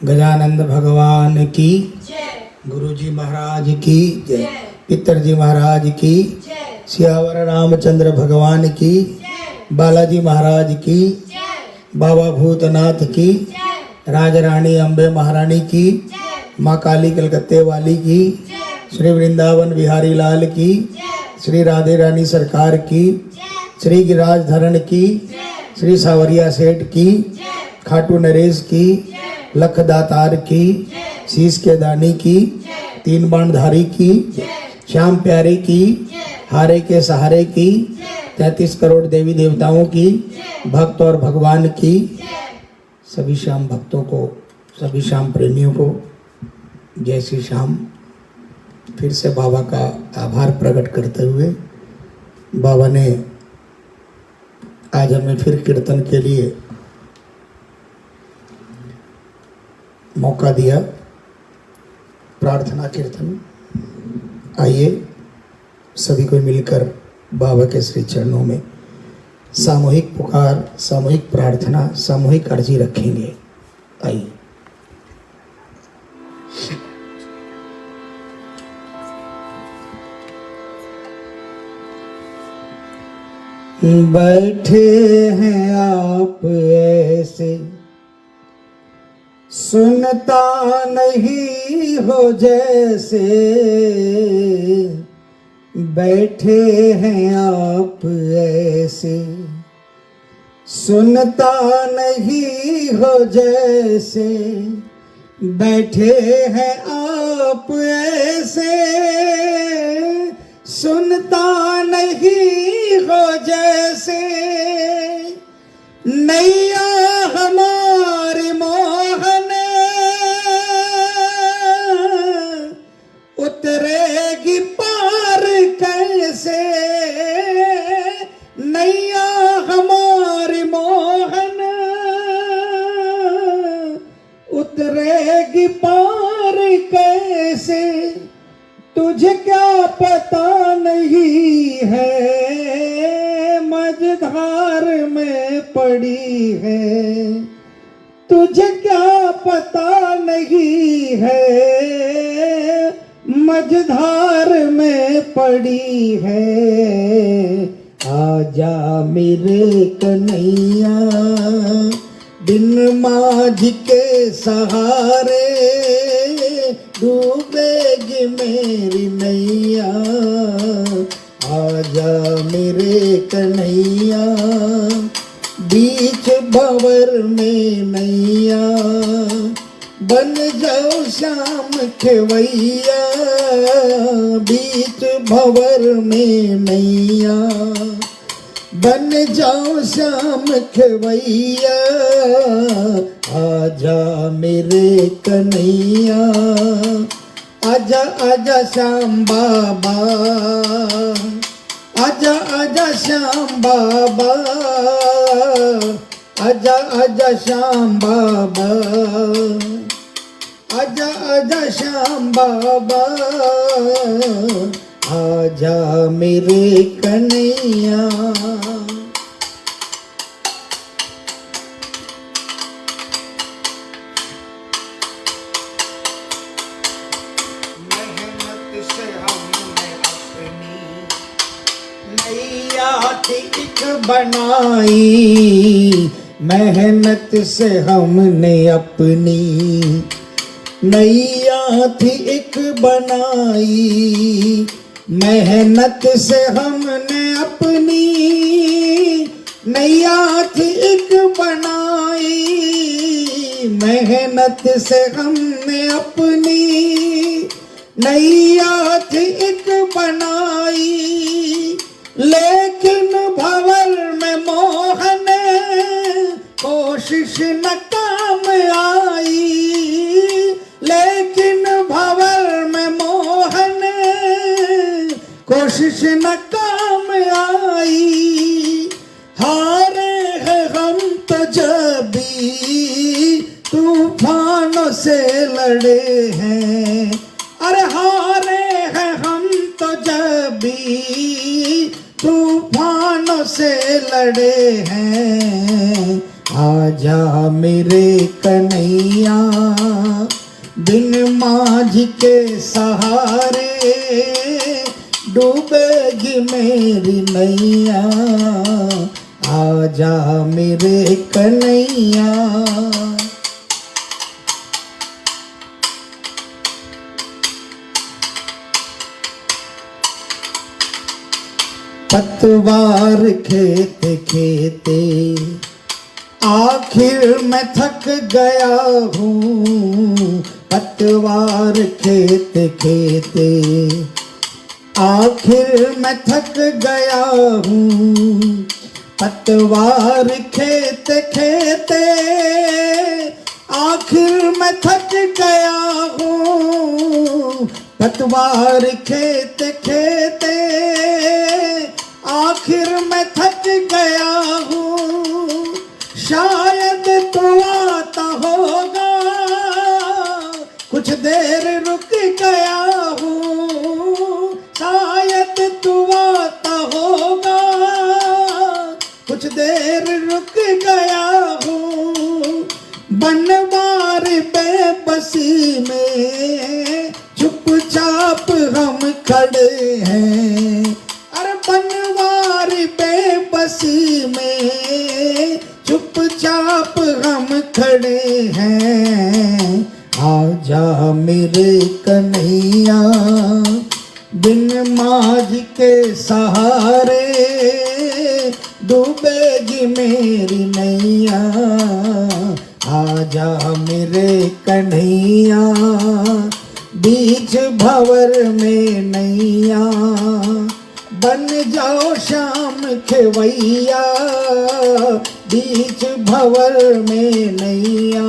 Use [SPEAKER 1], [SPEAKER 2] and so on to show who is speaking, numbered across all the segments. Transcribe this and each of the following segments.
[SPEAKER 1] गजानंद भगवान की गुरुजी महाराज की जय, पितरजी महाराज की, सियावर रामचंद्र भगवान की, बालाजी महाराज की, बाबा भूतनाथ की, राजरानी अम्बे महारानी की, माँ काली कलकत्ते वाली की, श्री वृंदावन बिहारी लाल की, श्री राधे रानी सरकार की, श्री गिरिराज धरण की, श्री सावरिया सेठ की, खाटू नरेश की, लख दातार की, शीश के दानी की, तीन बाणधारी की, श्याम प्यारे की, हारे के सहारे की, 33 करोड़ देवी देवताओं की, भक्त और भगवान की, सभी श्याम भक्तों को, सभी श्याम प्रेमियों को जय श्री श्याम। फिर से बाबा का आभार प्रकट करते हुए बाबा ने आज हमें फिर कीर्तन के लिए मौका दिया, प्रार्थना कीर्तन। आइए सभी को मिलकर बाबा के श्री चरणों में सामूहिक पुकार, सामूहिक प्रार्थना, सामूहिक अर्जी रखेंगे। आइए। बैठे हैं आप ऐसे, सुनता नहीं हो जैसे, बैठे हैं आप ऐसे, सुनता नहीं हो जैसे, बैठे हैं आप ऐसे, सुनता नहीं हो जैसे, नैया हमारी मोहन उतरेगी पार कैसे, नैया हमारी मोहन उतरेगी पार कैसे, तुझे क्या पता नहीं है मझधार में पड़ी है, तुझे क्या पता नहीं है मझधार में पड़ी है, आजा मेरे कन्हैया बिन माझ के सहारे, डूबेगी मेरी नैया, आजा मेरे कन्हैया बीच भंवर में नैया, बन जाओ श्याम खेवैया बीच भंवर में नैया, बन जाओ श्याम खेवैया, आजा मेरे कन्हैया, आजा आजा श्याम बाबा, आजा आजा श्याम बाबा, आजा आजा श्याम बाबा, आजा आजा श्याम बाबा, आजा मेरे कन्हैया। एक बनाई मेहनत से हमने अपनी, नैया थी एक बनाई मेहनत से हमने अपनी, नैया थी एक बनाई मेहनत से हमने अपनी, नैया थी एक बनाई, लेकिन भंवर में मोहन कोशिश न काम आई, लेकिन भंवर में मोहन कोशिश न काम आई, हारे हैं हम तो जब भी तूफानों से लड़े हैं, अरे हारे हैं हम तो जब भी तूफानों से लड़े हैं, आजा मेरे कन्हैया बिन माझी के सहारे डूबेगी मेरी नैया आजा मेरे कन्हैया। पतवार खेते खेते आखिर मैं थक गया हूँ। पतवार खेते खेते आखिर मैं थक गया हूँ। पतवार खेते खेते आखिर मैं थक गया हूँ। पतवार खेते खेते आखिर मैं थक गया हूँ। शायद तू आता होगा कुछ देर रुक गया हूँ। शायद तू आता होगा कुछ देर रुक गया हूँ। बनवार बेबसी में चुपचाप हम खड़े हैं। अरे बनवार बेबसी में चुपचाप हम खड़े हैं। आजा मेरे कन्हैया बिन माझी के सहारे डूबेगी मेरी नैया आजा मेरे कन्हैया बीच भंवर में नैया बन जाओ श्याम खेवैया बीच भंवर में नैया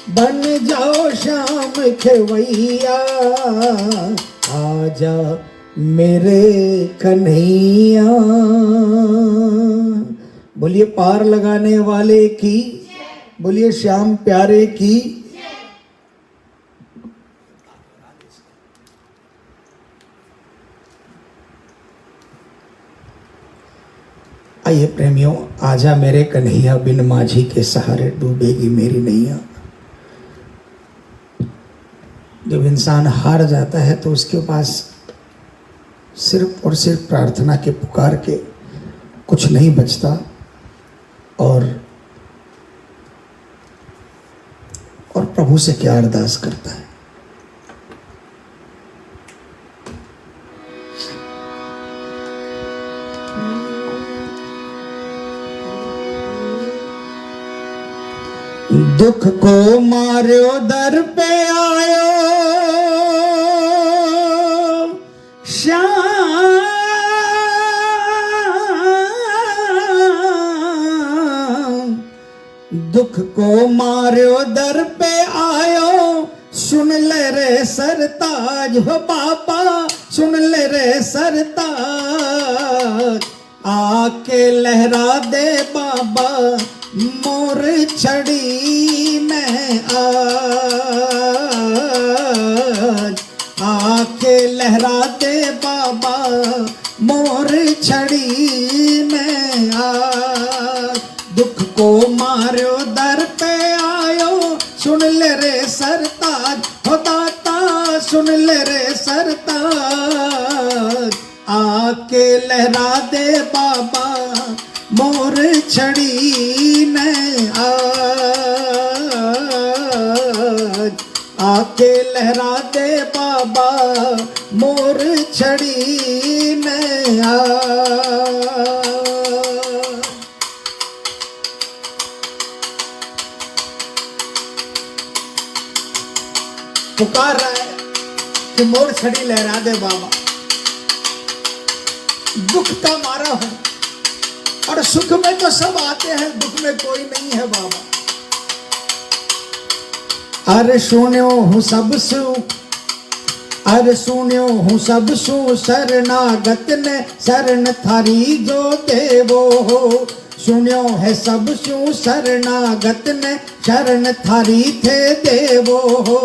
[SPEAKER 1] बन जाओ श्याम खेवैया आजा मेरे कन्हैया। बोलिए पार लगाने वाले की, बोलिए श्याम प्यारे की। आइए प्रेमियों, आजा मेरे कन्हैया बिन माझी के सहारे डूबेगी मेरी नैया। जब इंसान हार जाता है तो उसके पास सिर्फ और सिर्फ प्रार्थना के पुकार के कुछ नहीं बचता और प्रभु से क्या अरदास करता है। दुख को मार्यो दर पे आयो श्याम दुख को मार्यो दर पे आयो सुन ले रे सरताज हो बाबा सुन ले रे सरताज आके लहरा दे बाबा मोर छड़ी में आज आके लहरा दे बाबा मोर छड़ी में आज दुख को मार्यो दर पे आयो सुन ले रे सरताज हो दाता सुन ले रे सरताज आके लहरा दे बाबा मोर छड़ी में आज आके लहरा दे बाबा मोर छड़ी में आज। पुकार रहा है कि मोर छड़ी लहरा दे बाबा। दुख का मारा हूं और सुख में तो सब आते हैं दुख में कोई नहीं है बाबा। अरे सुन्यो हूँ सब सु अरे सुन्यो हूँ सब सु शरणागत ने शरण थारी जो देवो हो सुन्यो है सब सु शरणागत ने शरण थारी थे देवो हो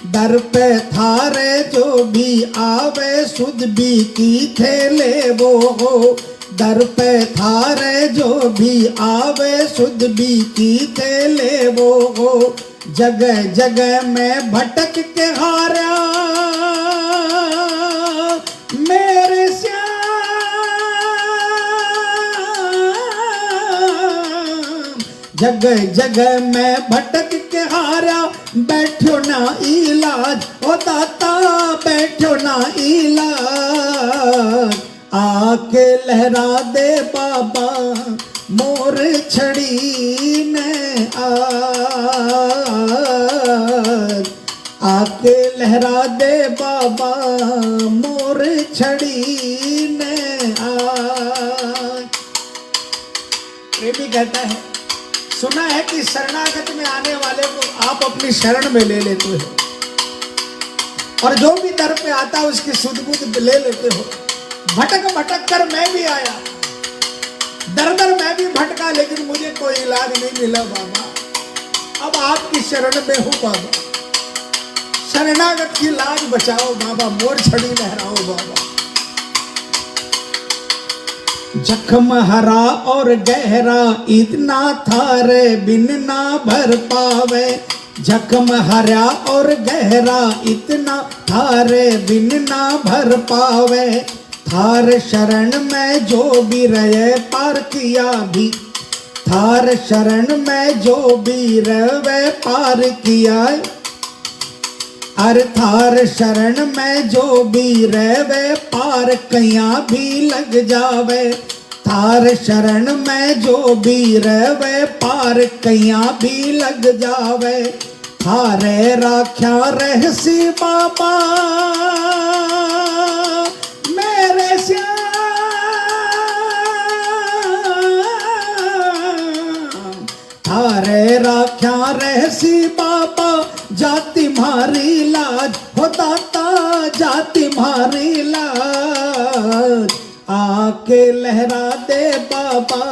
[SPEAKER 1] दर पे थारे जो भी आवे सुध भी की थे ले वो हो दर पे थारे जो भी आवे शुद्ध बीती थे ले वो हो। जगह जगह में भटक के हारा मेरे जगह जगह में भटक के हारा बैठो ना इलाज ओ दाता बैठो ना इलाज। आके लहरा दे बाबा मोर छड़ी ने आके लहरा दे बाबा मोर छड़ी ने प्रेमी कहता है सुना है कि शरणागत में आने वाले को आप अपनी शरण में ले लेते हो और जो भी दर पे आता है उसकी सुध बुध ले लेते हो। भटक भटक कर मैं भी आया, दर दर मैं भी भटका, लेकिन मुझे कोई इलाज नहीं मिला बाबा। अब आपकी शरण में हूँ बाबा, शरणागत की लाज बचाओ बाबा, मोर छड़ी लहराओ बाबा। जख्म हरा और गहरा इतना थारे बिन ना भर पावे। जख्म हरा और गहरा इतना थारे बिन ना भर पावे। थार शरण में जो भी रहे पार किया भी, थार शरण में जो भी रहे पार किया। अरे थार शरण में जो भी रहे पार कया भी लग जावे। थार शरण में जो भी रहे पार कया भी लग जावे। थारे राख्या रहसी बाबा मेरे श्याम। थारे राख्या रहसी बाबा जाति मारी लाज हो दाता जाति मारी लाज। आके लहरा दे बाबा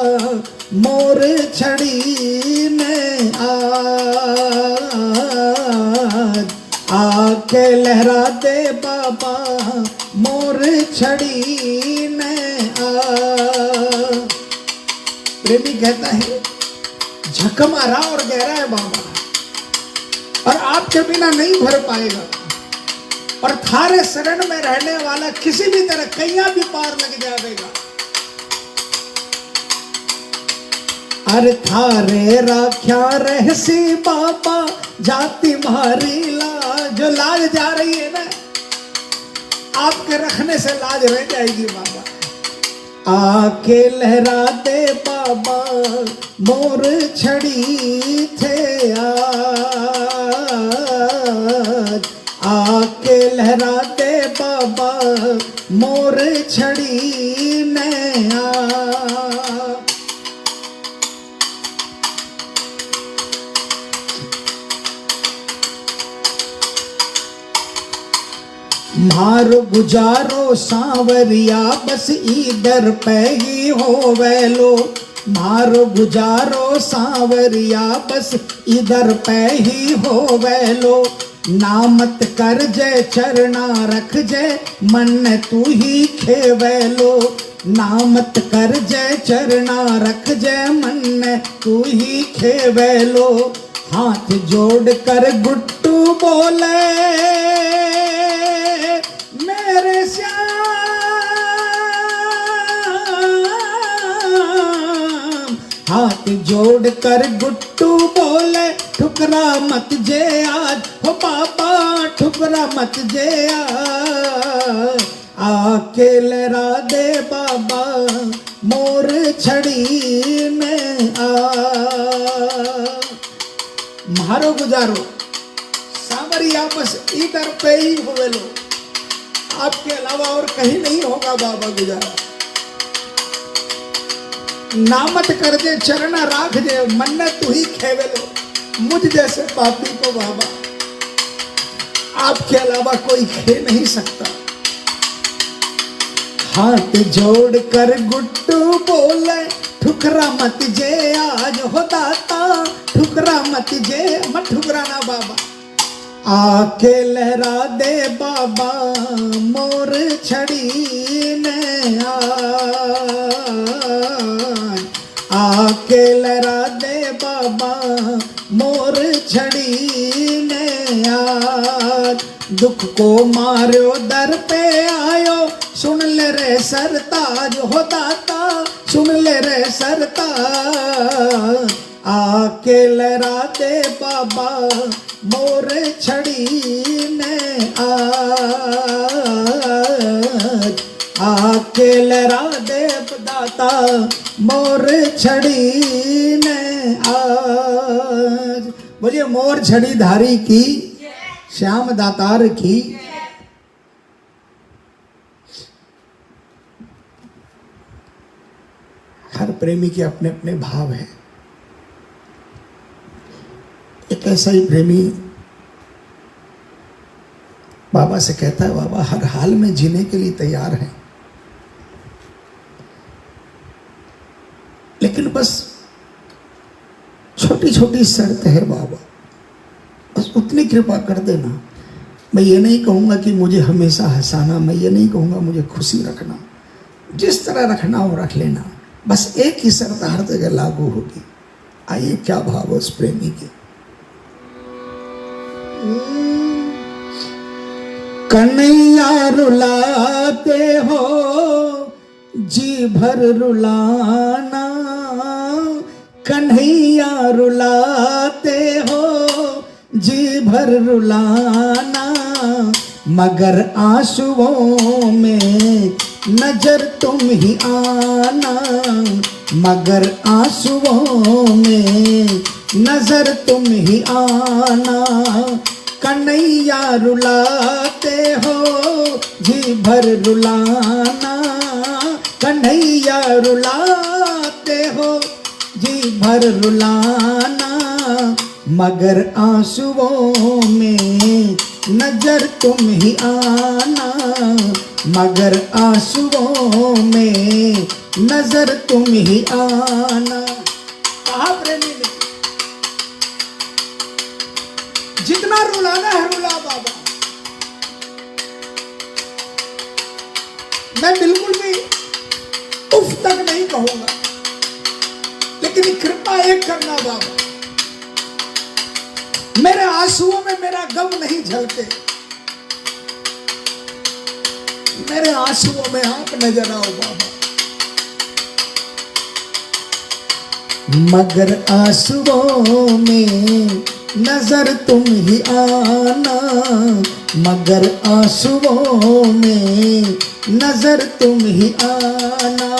[SPEAKER 1] मोर छड़ी ने आके लहरा दे बाबा मोर छड़ी ने प्रेमी कहता है झकम हरा और गहरा है बाबा और आपके बिना नहीं भर पाएगा। और थारे शरण में रहने वाला किसी भी तरह कहीं भी पार लग जाएगा। अरे थारे राख्या रहसी बाबा जाति मारी लाज। जो लाज जा रही है ना, आपके रखने से लाज रह जाएगी बाबा। आके लहरा दे बाबा मोर छड़ी थे आज। आके लहरा दे बाबा मोर छड़ी ने मारो गुजारो सांवरिया बस इधर पे ही हो वैलो। मारो गुजारो सांवरिया बस इधर पे ही हो वैलो। नामत कर जय चरना रख जय मन तू ही खेवैलो। नामत कर जय चरना रख जय मन तू ही खेवैलो। हाथ जोड़ कर गुट्टू बोले मेरे श्याम। हाथ जोड़ कर गुट्टू बोले ठुकरा मत जे आज हो बाबा ठुकरा मत जे आज। आके लहरा दे बाबा मोर छड़ी में मारो गुजारो सांवरिया बस इधर पे ही हुए लो। आपके अलावा और कहीं नहीं होगा बाबा गुजारा। नामत कर दे चरना राख दे मन्नत तू ही खेवे लो। मुझ जैसे पापी को बाबा आपके अलावा कोई खे नहीं सकता। हाथ जोड़ कर गुट्टू बोले ठुकरा मत जे आज हो दाता ठुकरा मत जे मत ठुकराना बाबा। आके लहरा दे बाबा मोर छड़ी ने आके लहरा दे बाबा मोर छड़ी ने दुख को मारो दर पे आयो सुन ले रे सरताज हो दाता सुन ले रे सरताज आके लहरा दे बाबा मोर छड़ी ने आके लहरा दे दाता मोर छड़ी ने आज। बोलिए मोर छड़ी धारी की श्याम दातार की। हर प्रेमी के अपने अपने भाव हैं। एक ऐसा ही प्रेमी बाबा से कहता है बाबा हर हाल में जीने के लिए तैयार है, लेकिन बस छोटी छोटी शर्त है बाबा, बस उतनी कृपा कर देना। मैं ये नहीं कहूँगा कि मुझे हमेशा हंसाना, मैं ये नहीं कहूँगा मुझे खुशी रखना, जिस तरह रखना हो रख लेना, बस एक ही शर्त हर जगह लागू होगी। आइए क्या भाव उस प्रेमी के। कन्हैया रुलाते हो जी भर रुलाना, कन्हैया रुलाते हो जी भर रुलाना, मगर आंसुओं में नजर तुम ही आना, मगर आंसुओं में नजर तुम ही आना, कन्हैया रुलाते हो जी भर रुलाना, कन्हैया रुलाते हो जी भर रुलाना, मगर आंसुओं में नजर तुम ही आना, मगर आंसुओं में नजर तुम ही आना। कहा प्रेमी ने जितना रुलाना है रुला बाबा, मैं बिल्कुल भी उफ तक नहीं कहूंगा, लेकिन कृपा एक करना बाबा, मेरे आंसुओं में मेरा गम नहीं झलके, मेरे आंसुओं में आप नजर आओ बाबा, मगर आंसुओं में नजर तुम ही आना, मगर आंसुओं में नजर तुम ही आना।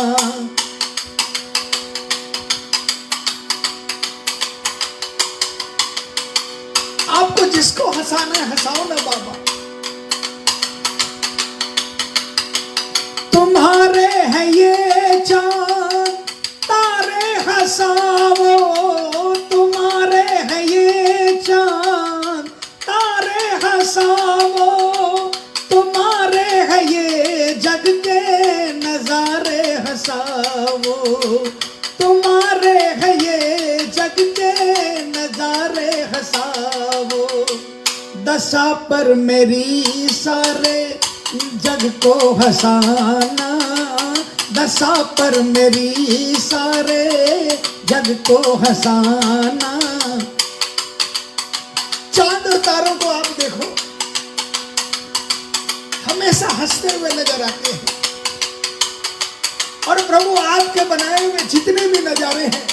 [SPEAKER 1] आपको जिसको हंसाना है हंसाओ ना बाबा, तुम्हारे हैं ये चांद तारे हंसाओ, तुम्हारे हैं ये चांद तारे हंसाओ, तुम्हारे हैं ये जग के नजारे हंसाओ, तुम्हारे हैं ये जग के नजारे हंसाओ, दशा पर मेरी सारे जग को हंसाना, दशा पर मेरी सारे जग को हंसाना। चांद और तारों को आप देखो हमेशा हंसते हुए नजर आते हैं, और प्रभु आपके बनाए हुए जितने भी नजारे हैं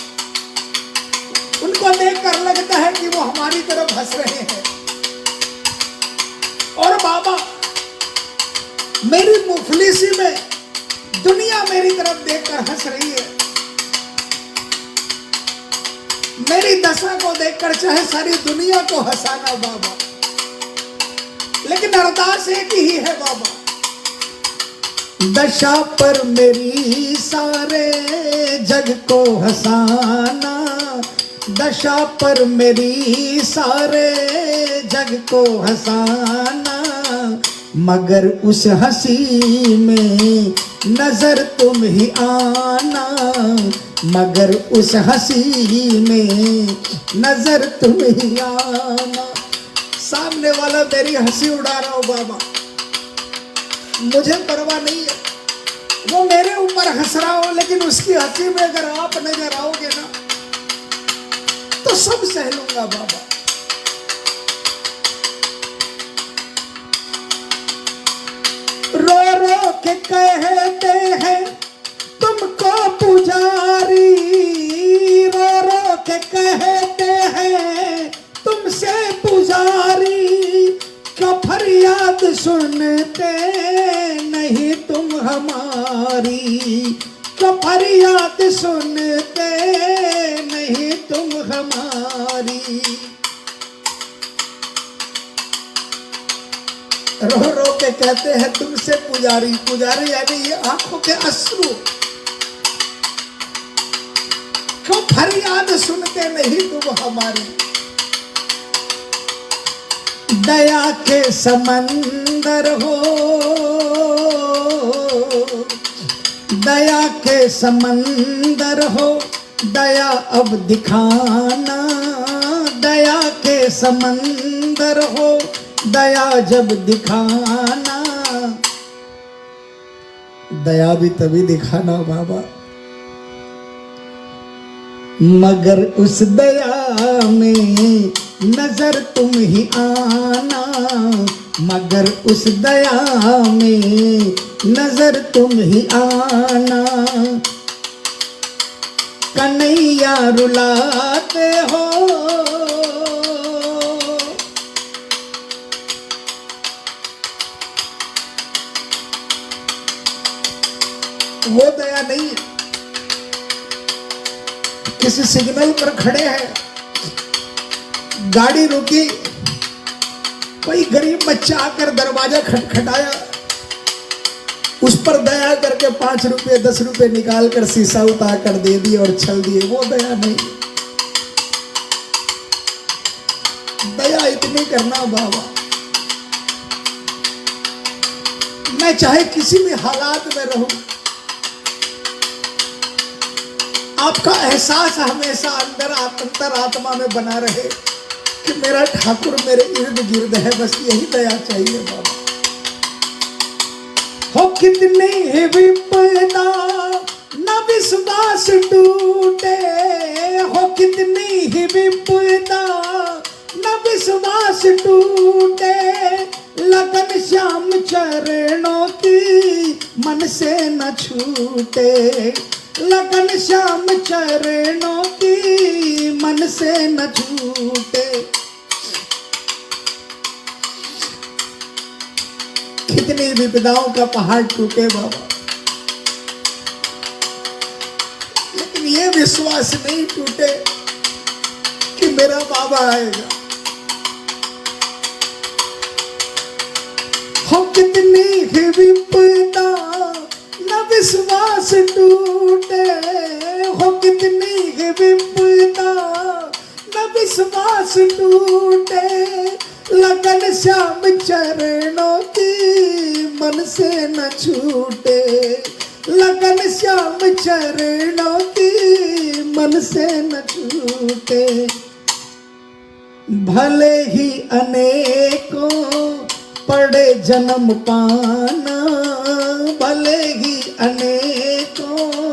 [SPEAKER 1] उनको देखकर लगता है कि वो हमारी तरफ हंस रहे हैं। और बाबा मेरी मुफलिसी में दुनिया मेरी तरफ देखकर हंस रही है, मेरी दशा को देखकर चाहे सारी दुनिया को हंसाना बाबा, लेकिन अरदास एक ही है बाबा, दशा पर मेरी सारे जग को हंसाना, दशा पर मेरी सारे जग को हंसाना, मगर उस हंसी में नजर तुम ही आना, मगर उस हंसी में नजर तुम ही आना। सामने वाला मेरी हंसी उड़ा रहा हो बाबा, मुझे परवाह नहीं है, वो मेरे ऊपर हंस रहा हो, लेकिन उसकी हंसी में अगर आप नजर आओगे ना तो सब सह लूंगा बाबा। रो रो के कहते हैं तुमको पुजारी, रो रो के कहते हैं तुमसे पुजारी, क्या फरियाद सुनते नहीं तुम हमारी, क्या फरियाद सुनते नहीं तुम हमारी। रो रो के कहते हैं तुमसे पुजारी, पुजारी यानी ये आंखों के अश्रु, क्यों फरियाद सुनते नहीं तुम हमारी। दया के समंदर हो, दया के समंदर हो, दया अब दिखाना, दया के समंदर हो, दया जब दिखाना, दया भी तभी दिखाना बाबा मगर उस दया में नजर तुम ही आना, मगर उस दया में नजर तुम ही आना। कन्हैया रुलाते हो, वो दया नहीं। किसी सिग्नल पर खड़े हैं, गाड़ी रुकी, कोई गरीब बच्चा आकर दरवाजा खटखटाया, उस पर दया करके 5 रुपए 10 रुपए निकाल कर शीशा उतार कर दे दिए और चल दिए, वो दया नहीं। दया इतनी करना बाबा, मैं चाहे किसी भी हालात में रहूं, आपका एहसास हमेशा अंदर आत्मा में बना रहे कि मेरा ठाकुर मेरे इर्द गिर्द है, बस यही दया चाहिए बाबा। हो कितनी ही विपदा न विश्वास टूटे, हो कितनी ही विपदा न विश्वास टूटे, लगन श्याम चरणों की मन से न छूटे, लगन श्याम चरणों की मन से न छूटे। कितनी विपदाओं का पहाड़ टूटे बाबा, लेकिन ये विश्वास नहीं टूटे कि मेरा बाबा आएगा। हो कितनी ही विपदा न विश्वास टूटे, हो कितनी ही विपदा न विश्वास टूटे, लगन श्याम चरणों की मन से न छूटे, लगन श्याम चरणों की मन से न छूटे। भले ही अनेकों पड़े जन्म पाना, भले ही अनेकों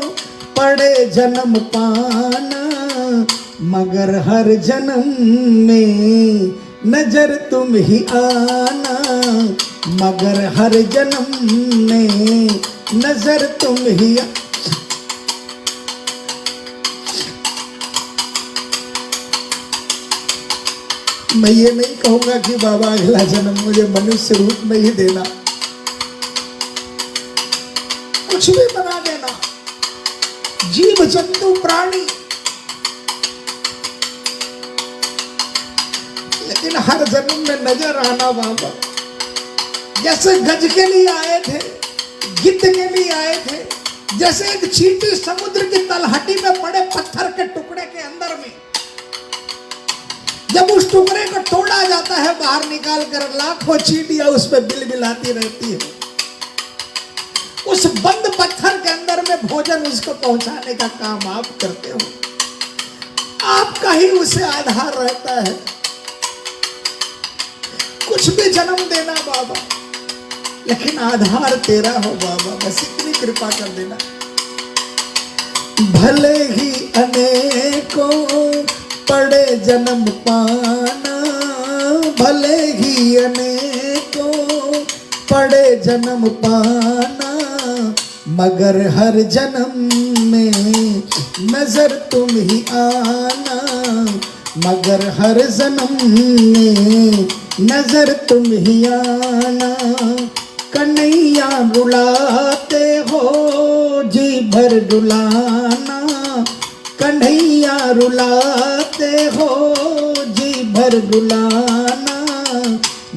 [SPEAKER 1] पड़े जन्म पाना, मगर हर जन्म में नजर तुम ही आना, मगर हर जन्म में नजर तुम ही। मैं ये नहीं कहूंगा कि बाबा अगला जन्म मुझे मनुष्य रूप में ही देना, कुछ भी बना देना, जीव जंतु प्राणी, लेकिन हर जन्म में नजर आना बाबा। जैसे गज के लिए आए थे, गिद्ध के लिए आए थे, जैसे एक चींटी समुद्र की तलहटी में पड़े पत्थर के टुकड़े के अंदर में, जब उस टुकड़े को तोड़ा जाता है बाहर निकाल कर, लाखों चींटियां उसमें बिलबिलाती रहती है। उस बंद पत्थर के अंदर में भोजन उसको पहुंचाने का काम आप करते हो, आपका ही उसे आधार रहता है। कुछ भी जन्म देना बाबा, लेकिन आधार तेरा हो बाबा, बस इतनी कृपा कर देना। भले ही अनेकों पड़े जन्म पाना, भले ही अनेकों पड़े जन्म पाना, मगर हर जन्म में नजर तुम ही आना, मगर हर जन्म में नजर तुम ही आना। कन्हैया रुलाते हो जी भर रुलाना, कन्हैया रुलाते हो जी भर रुलाना,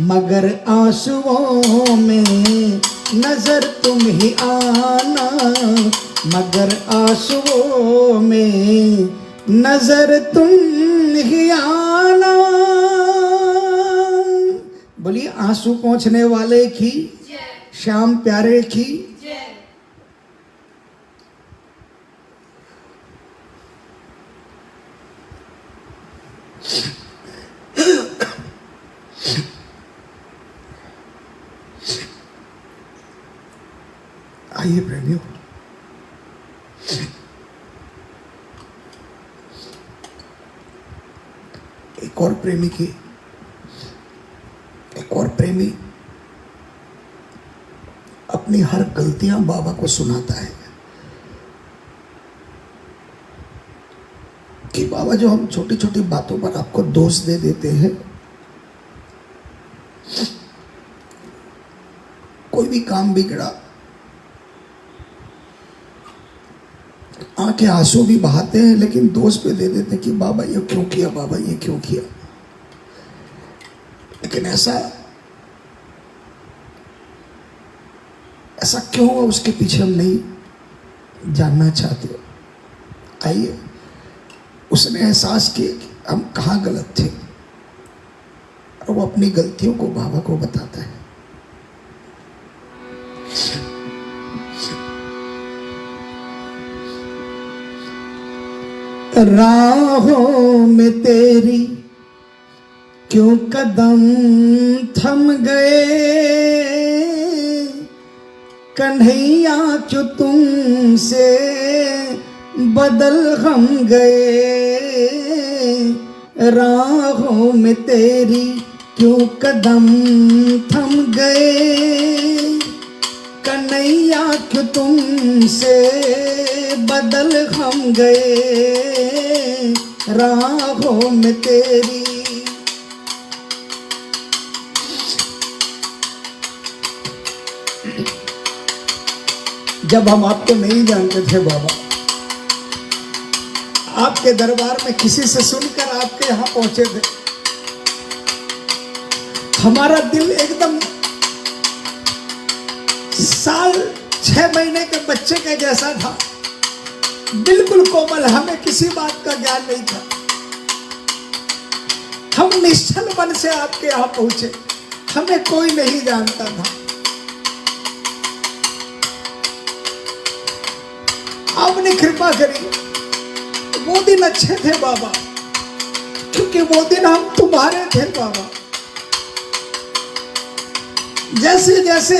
[SPEAKER 1] मगर आंसुओं में नजर तुम ही आना, मगर आंसुओं में नजर तुम ही आना। बोलिए आंसू पहुंचने वाले की, श्याम प्यारे की। आइए प्रेमियों, एक और प्रेमी की, एक और प्रेमी अपनी हर गलतियां बाबा को सुनाता है कि बाबा जो हम छोटी छोटी बातों पर आपको दोष दे देते हैं, कोई भी काम बिगड़ा, आंखें आंसू भी बहाते हैं, लेकिन दोष पे दे देते हैं कि बाबा ये क्यों किया, बाबा ये क्यों किया। लेकिन ऐसा क्यों हुआ, उसके पीछे हम नहीं जानना चाहते। आइए, उसने एहसास किया कि हम कहाँ गलत थे, और वो अपनी गलतियों को बाबा को बताता है। राहों में तेरी क्यों कदम थम गए, कन्हैया क्यों तुमसे बदल हम गए, राहों में तेरी क्यों कदम थम गए, कन्हैया क्यों तुमसे बदल हम गए, राहों में तेरी। जब हम आपको नहीं जानते थे बाबा, आपके दरबार में किसी से सुनकर आपके यहां पहुंचे थे, हमारा दिल एकदम साल 6 महीने के बच्चे के जैसा था, बिल्कुल कोमल, हमें किसी बात का ज्ञान नहीं था। हम निश्चल मन से आपके यहां पहुंचे, हमें कोई नहीं जानता था। आपने कृपा करी, वो दिन अच्छे थे बाबा, क्योंकि वो दिन हम तुम्हारे थे बाबा। जैसे जैसे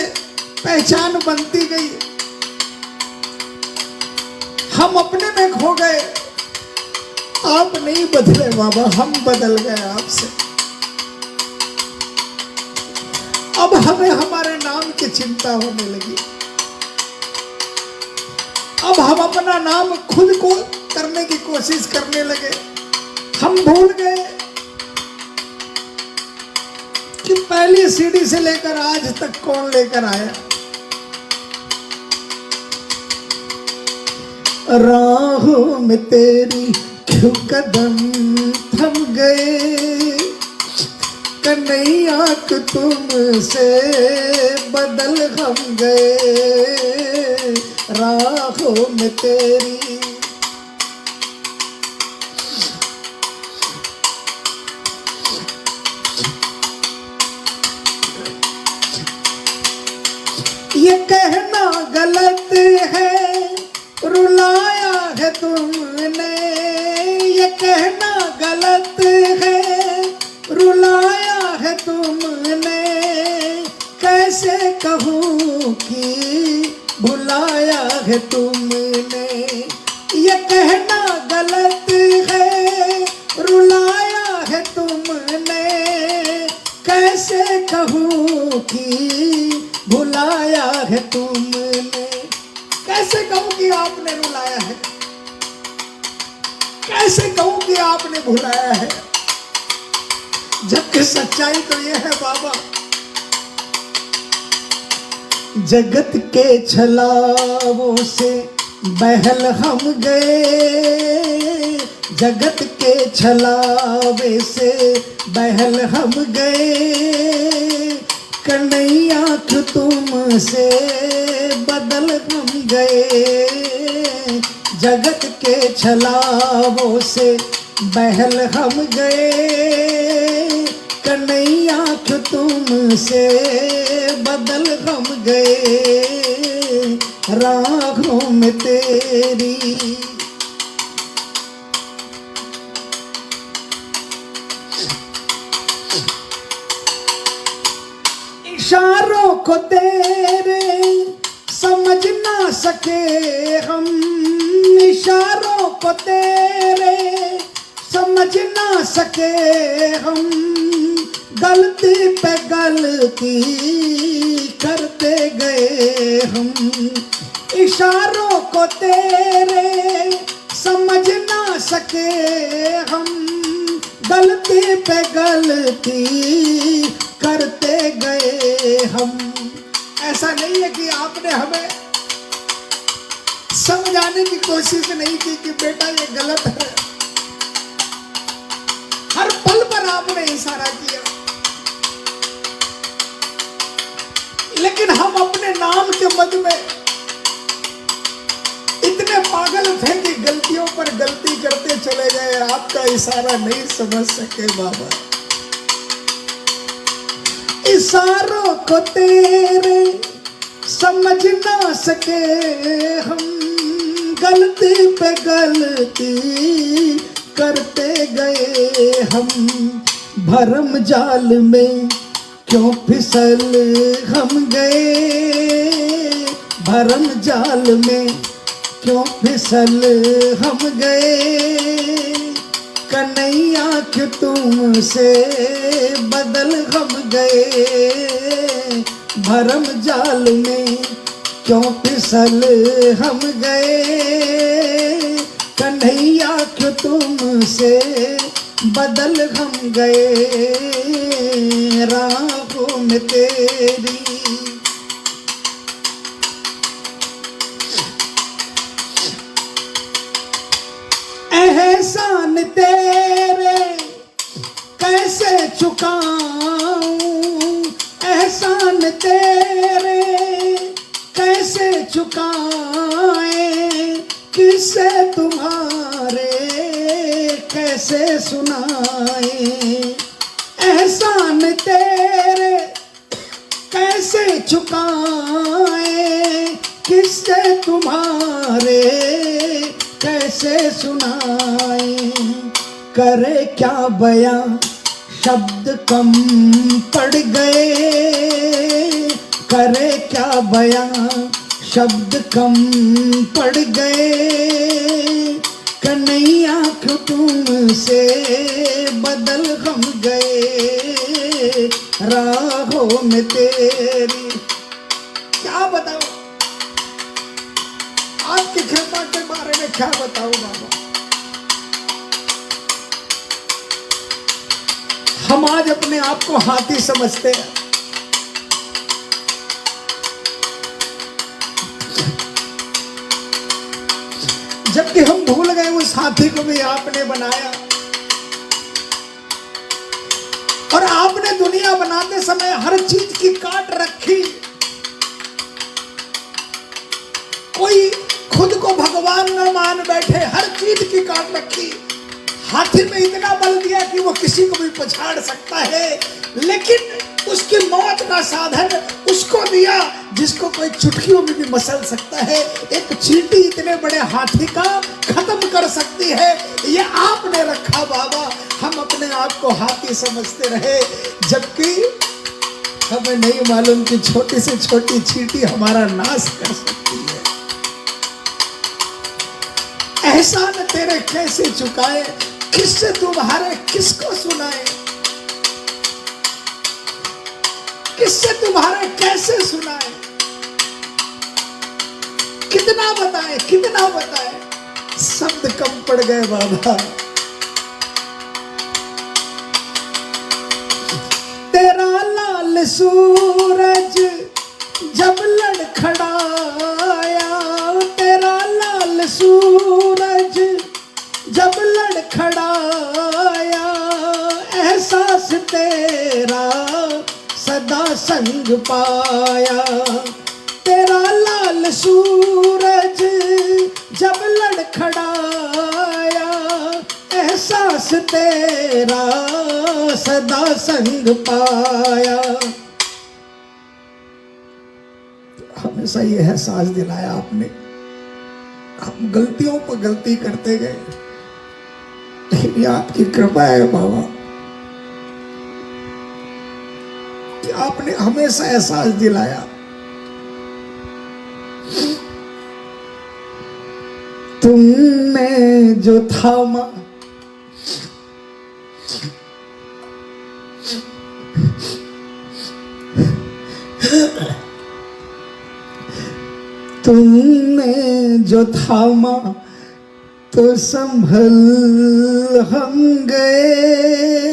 [SPEAKER 1] पहचान बनती गई, हम अपने में खो गए, आप नहीं बदले बाबा, हम बदल गए आपसे। अब हमें हमारे नाम की चिंता होने लगी, अब हम अपना नाम खुद को करने की कोशिश करने लगे। हम भूल गए कि पहली सीढ़ी से लेकर आज तक कौन लेकर आया। राहों में तेरी क्यों कदम थम गए, कन्हैया को तुमसे बदल हम गए, राहों में तेरी। ये कहना गलत है, रुलाया है तुमने, ये कहना गलत है, रुलाया है तुमने, कैसे कहूँ कि भुलाया है तुमने, ये कहना गलत है, रुलाया है तुमने। कैसे कहूँ कि भुलाया है तुमने, कैसे कहूँ कि आपने रुलाया है, कैसे कहूँ कि आपने भुलाया है, जबकि सच्चाई तो ये है बाबा, जगत के छलावों से बहल हम गए, जगत के छलावे से बहल हम गए। कन्हैया क्यों तुमसे बदल हम गए, जगत के छलावों से बहल हम गए। कन्हैया क्यों तुमसे बदल हम गए, राहों में तेरी। इशारों को तेरे समझ ना सके हम, इशारों को तेरे समझ ना सके हम। गलती पे गलती करते गए हम, इशारों को तेरे समझ ना सके हम। गलती पे गलती करते गए हम। ऐसा नहीं है कि आपने हमें समझाने की कोशिश नहीं की कि बेटा ये गलत है, हर पल पर आपने इशारा किया, लेकिन हम अपने नाम के मद में इतने पागल थे कि गलतियों पर गलती करते चले गए, आपका इशारा नहीं समझ सके बाबा। इशारों को तेरे समझ ना सके हम, गलती पे गलती करते गए हम। भरम जाल में क्यों फिसल हम गए, भरम जाल में क्यों फिसल हम गए। कन्हैया क्यों तुमसे बदल हम गए, भरम जाल में क्यों फिसल हम गए। कन्हैया क्यों तुमसे बदल हम गए, राहों में तेरी। एहसान तेरे कैसे चुकाऊं, एहसान तेरे कैसे चुकाए। किससे तुम्हारे कैसे सुनाए, एहसान तेरे कैसे चुकाए। किससे तुम्हारे कैसे सुनाए। करे क्या बयां शब्द कम पड़ गए, करे क्या बयां शब्द कम पड़ गए। कन्हैया क्यों तुमसे बदल हम गए, राहों में तेरी। क्या बताऊं आपकी कृपा के बारे में, क्या बताऊं बाबा। हम आज अपने आप को हाथी समझते हैं, जबकि हम भूल गए उस हाथी को भी आपने बनाया। और आपने दुनिया बनाते समय हर चीज की काट रखी। कोई खुद को भगवान न मान बैठे, हर चीज की काट रखी। हाथी में इतना बल दिया कि वो किसी को भी पछाड़ सकता है, लेकिन उसकी मौत का साधन उसको दिया जिसको कोई चुटकियों में भी मसल सकता है। एक चींटी इतने बड़े हाथी का खत्म कर सकती है, ये आपने रखा बाबा। हम अपने आप को हाथी समझते रहे, जबकि हमें नहीं मालूम कि छोटी से छोटी चींटी हमारा नाश कर सकती है। एहसान तेरे कैसे चुकाए, किससे तुम्हारे किसको सुनाए, किससे तुम्हारे कैसे सुनाए, कितना बताए कितना बताए, शब्द कम पड़ गए बाबा। तेरा लाल सूरज जब लड़खड़ाया, तेरा लाल सूरज जब लड़खड़ाया, एहसास तेरा सदा संग पाया। तेरा लाल सूरज जब लड़खड़ाया, एहसास तेरा सदा संग पाया। हमेशा ये एहसास दिलाया आपने। हम गलतियों पर गलती करते गए, लेकिन ये आपकी कृपा है बाबा कि आपने हमेशा एहसास दिलाया। तुमने जो थामा तुमने जो थामा तो संभल हम गए,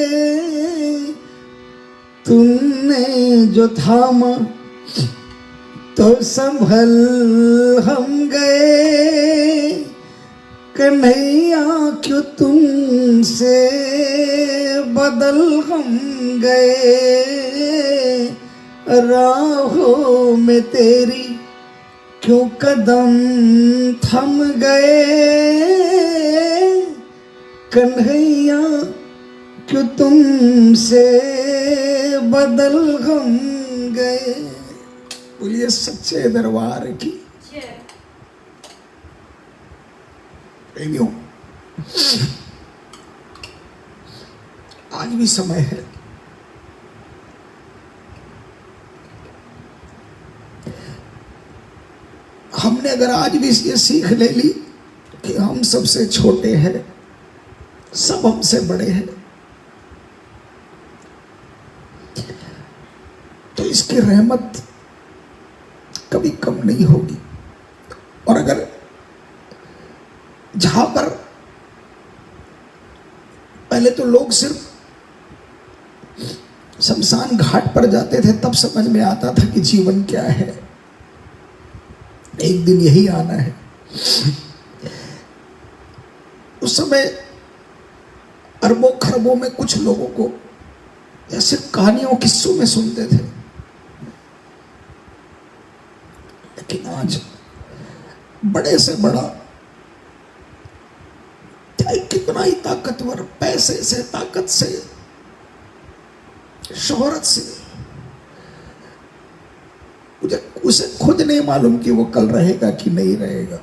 [SPEAKER 1] तुमने जो थामा तो संभल हम गए। कन्हैया क्यों तुमसे बदल हम गए, राहों में तेरी क्यों कदम थम गए। कन्हैया क्यों तुमसे बदल हम गए। बोलिए सच्चे दरबार की। प्रेमियों, आज भी समय है हमने अगर आज भी ये सीख ले ली कि हम सबसे छोटे हैं, सब हमसे बड़े हैं, तो इसकी रहमत कभी कम नहीं होगी। और अगर जहां पर पहले तो लोग सिर्फ शमशान घाट पर जाते थे तब समझ में आता था कि जीवन क्या है, एक दिन यही आना है। उस समय अरबों खरबों में कुछ लोगों को ऐसे कहानियों किस्सों में सुनते थे, लेकिन आज बड़े से बड़ा चाहे कितना ही ताकतवर, पैसे से, ताकत से, शोहरत से, उसे खुद नहीं मालूम कि वो कल रहेगा कि नहीं रहेगा।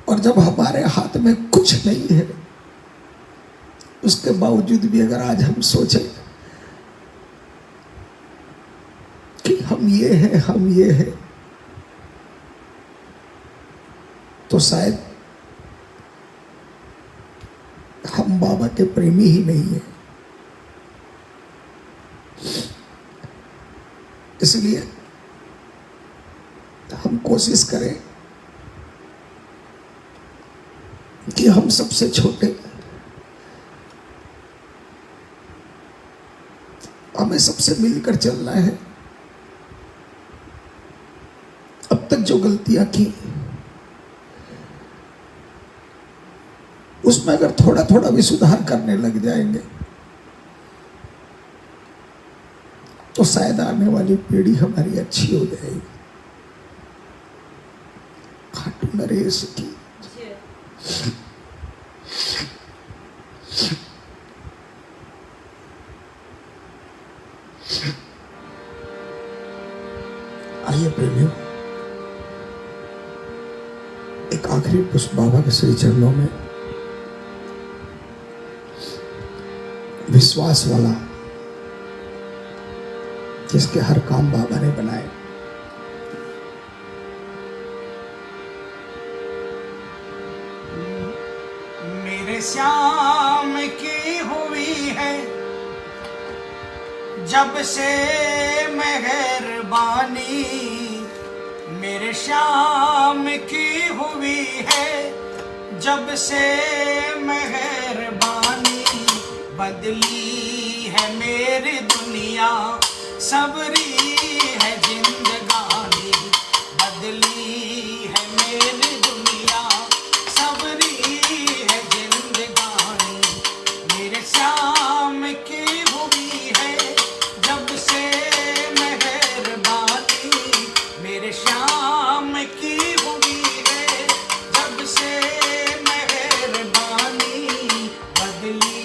[SPEAKER 1] और जब हमारे हाथ में कुछ नहीं है, उसके बावजूद भी अगर आज हम सोचें कि हम ये हैं, हम ये हैं, तो शायद हम बाबा के प्रेमी ही नहीं है। इसलिए हम कोशिश करें कि हम सबसे छोटे, हमें सबसे मिलकर चलना है। अब तक जो गलतियां की उसमें अगर थोड़ा थोड़ा भी सुधार करने लग जाएंगे तो शायद आने वाली पीढ़ी हमारी अच्छी हो जाएगी। खाटू नरेश की। आइए प्रेमियों, एक आखिरी पुष्प बाबा के श्री चरणों में विश्वास वाला, जिसके हर काम बाबा ने बनाए।
[SPEAKER 2] मेरे श्याम की हुई है जब से मेहरबानी, मेरे श्याम की हुई है जब से मेहरबानी। बदली है मेरी दुनिया, सबरी है जिंदगानी। बदली है मेरी दुनिया, सबरी है जिंदगानी। मेरे श्याम की हुई है जब से मेहरबानी, मेरे श्याम की हुई है जब से मेहरबानी। बदली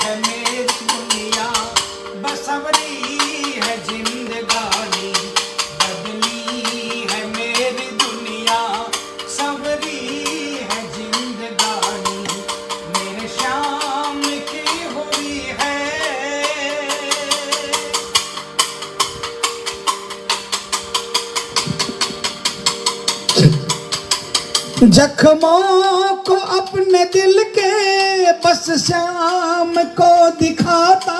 [SPEAKER 2] है मेरी दुनिया, बसवरी है जिंदगानी। बदली है मेरी दुनिया, सबरी है जिंदगानी। मेरे श्याम की हुई है।
[SPEAKER 1] जख्मों को अपने दिल के बस श्याम को दिखाता,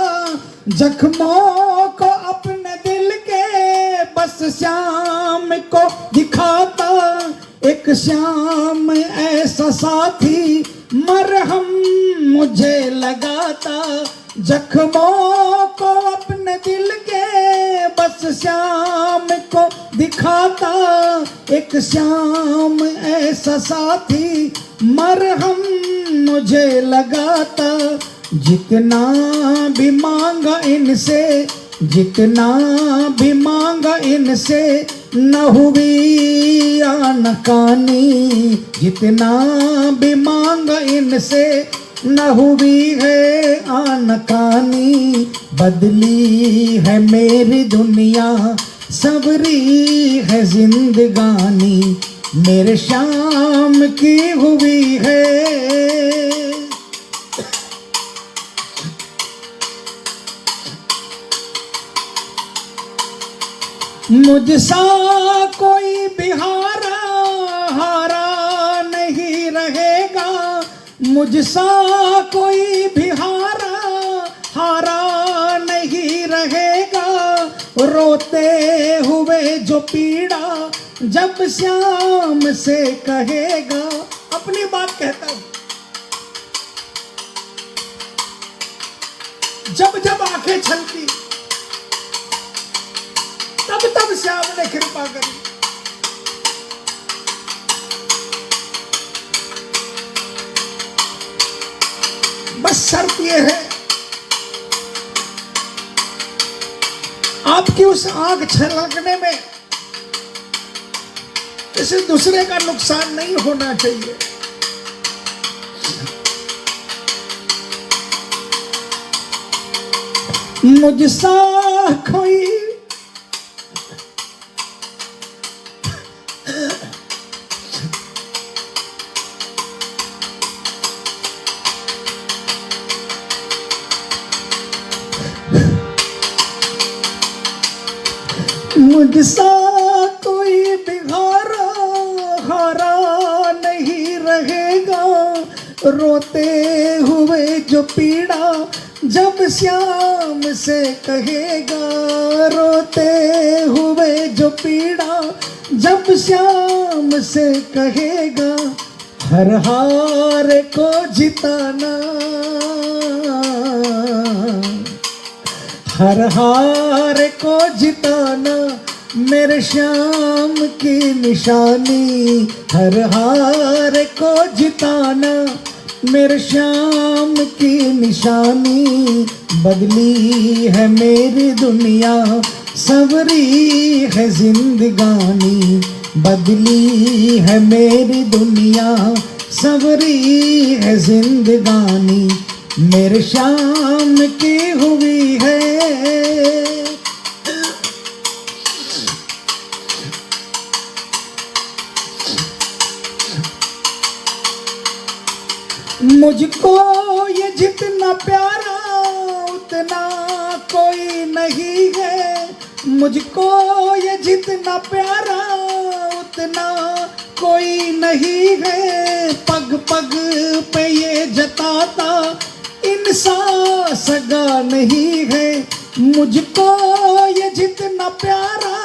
[SPEAKER 1] जख्मों को अपने दिल के बस श्याम को दिखाता। एक श्याम ऐसा साथी मरहम मुझे लगाता, जख्मों को अपने दिल के बस श्याम को दिखाता। एक श्याम ऐसा साथी मरहम मुझे लगाता। जितना भी मांगा इनसे, जितना भी मांगा इनसे, न हुई आनाकानी। जितना भी मांगा इनसे, न हुई है आनाकानी। बदली है मेरी दुनिया, सबरी है जिंदगानी। मेरे श्याम की हुई है। मुझसा कोई बिहारा हारा नहीं रहेगा, मुझसा कोई बिहारा हारा नहीं रहेगा। रोते हुए जो पीड़ा जब श्याम से कहेगा। अपनी बात कहता हूं, जब जब आंखें छलकी तब तब श्याम ने कृपा करी। बस शर्त यह है, आपकी उस आंख छलकने में किसी दूसरे का नुकसान नहीं होना चाहिए। मुझसा कोई मुझसा कोई बिहारा हारा नहीं रहेगा। रोते हुए जो पीड़ा जब श्याम से कहेगा। रोते हुए जो पीड़ा जब श्याम से कहेगा। हर हार को जिताना, हर हार को जिताना मेरे श्याम की निशानी। हर हार को जिताना मेरे श्याम की निशानी। बदली है मेरी दुनिया, सबरी है जिंदगानी। बदली है मेरी दुनिया, सबरी है जिंदगानी। मेरे श्याम की हुई है। मुझको ये जितना प्यारा नहीं है, मुझको ये जितना प्यारा उतना कोई नहीं है। पग पग पे ये जताता इंसान सगा नहीं है, मुझको ये जितना प्यारा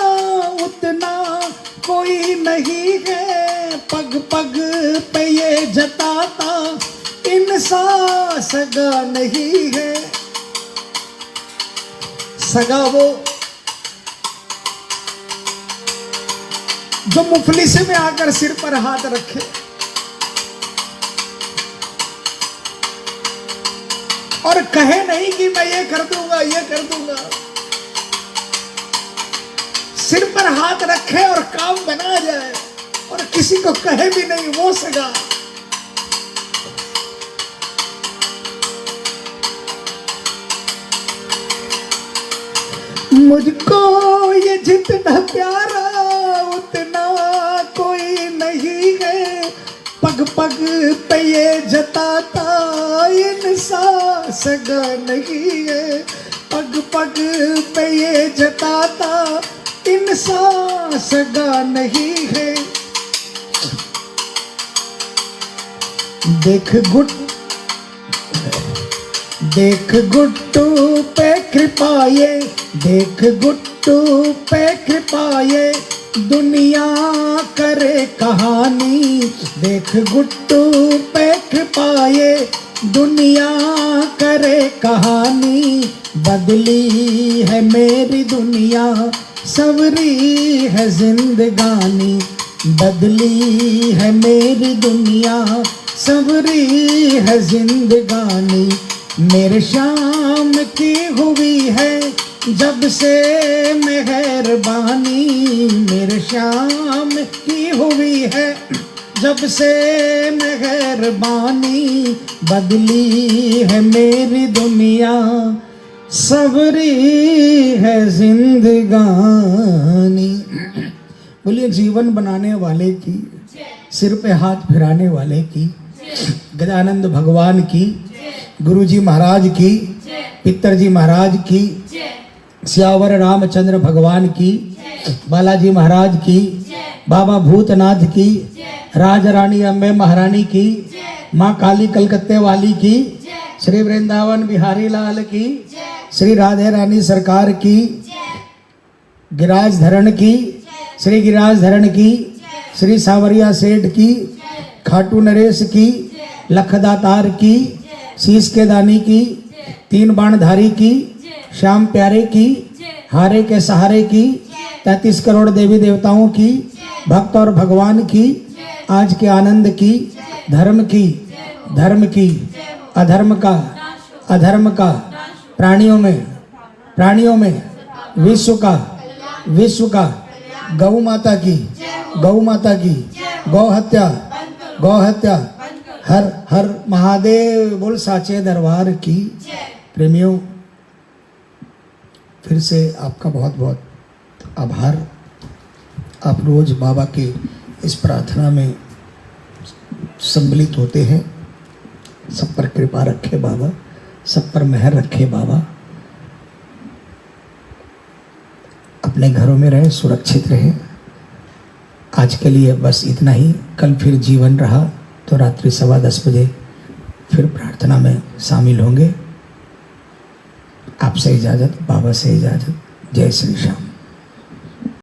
[SPEAKER 1] उतना कोई नहीं है। पग पग पे ये जताता इंसान सगा नहीं है। सगा वो जो मुफलिस में आकर सिर पर हाथ रखे और कहे नहीं कि मैं ये कर दूंगा ये कर दूंगा, सिर पर हाथ रखे और काम बना जाए और किसी को कहे भी नहीं, वो सगा। मुझको ये जितना प्यारा उतना कोई नहीं है। पग पग पे ये जताता इंसान सगा नहीं है। पग पग पे ये जताता इंसान सगा नहीं है। देख गुट्टू पे कृपाए, देख गुट्टू पे कृपाए, दुनिया करे कहानी। देख गुट्टू पे कृपाए, दुनिया करे कहानी। बदली है मेरी दुनिया, सवरी है जिंदगानी। बदली है मेरी दुनिया, सवरी है जिंदगानी। मेरे शाम की हुई है जब से मेहरबानी। मेरे शाम की हुई है जब से मेहरबानी। बदली है मेरी दुनिया, सवरी है जिंदगानी। बोलिए जीवन बनाने वाले की, सिर पे हाथ फिराने वाले की, गजानंद भगवान की, गुरुजी महाराज की, पितरजी महाराज की, सियावर रामचंद्र भगवान की, बालाजी महाराज की, बाबा भूतनाथ की, राज रानी अम्बे महारानी की, माँ काली कलकत्ते वाली की, श्री वृंदावन बिहारी लाल की, श्री राधे रानी सरकार की, गिराज धरण की, श्री गिराज धरण की, श्री सावरिया सेठ की, खाटू नरेश की, लखदातार की, शीश के दानी की, तीन बाणधारी की, श्याम प्यारे की, हारे के सहारे की, 33 करोड़ देवी देवताओं की, भक्त और भगवान की, आज के आनंद की, धर्म की, अधर्म का, प्राणियों में, विश्व का, गौ माता की, गौ हत्या, हर हर महादेव बोल साचे दरबार की। प्रेमियों, फिर से आपका बहुत बहुत आभार। आप रोज बाबा के इस प्रार्थना में सम्मिलित होते हैं। सब पर कृपा रखे बाबा, सब पर मेहर रखे बाबा। अपने घरों में रहें, सुरक्षित रहें। आज के लिए बस इतना ही। कल फिर जीवन रहा तो रात्रि 10:15 बजे फिर प्रार्थना में शामिल होंगे। आपसे इजाज़त, बाबा से इजाज़त। जय श्री श्याम।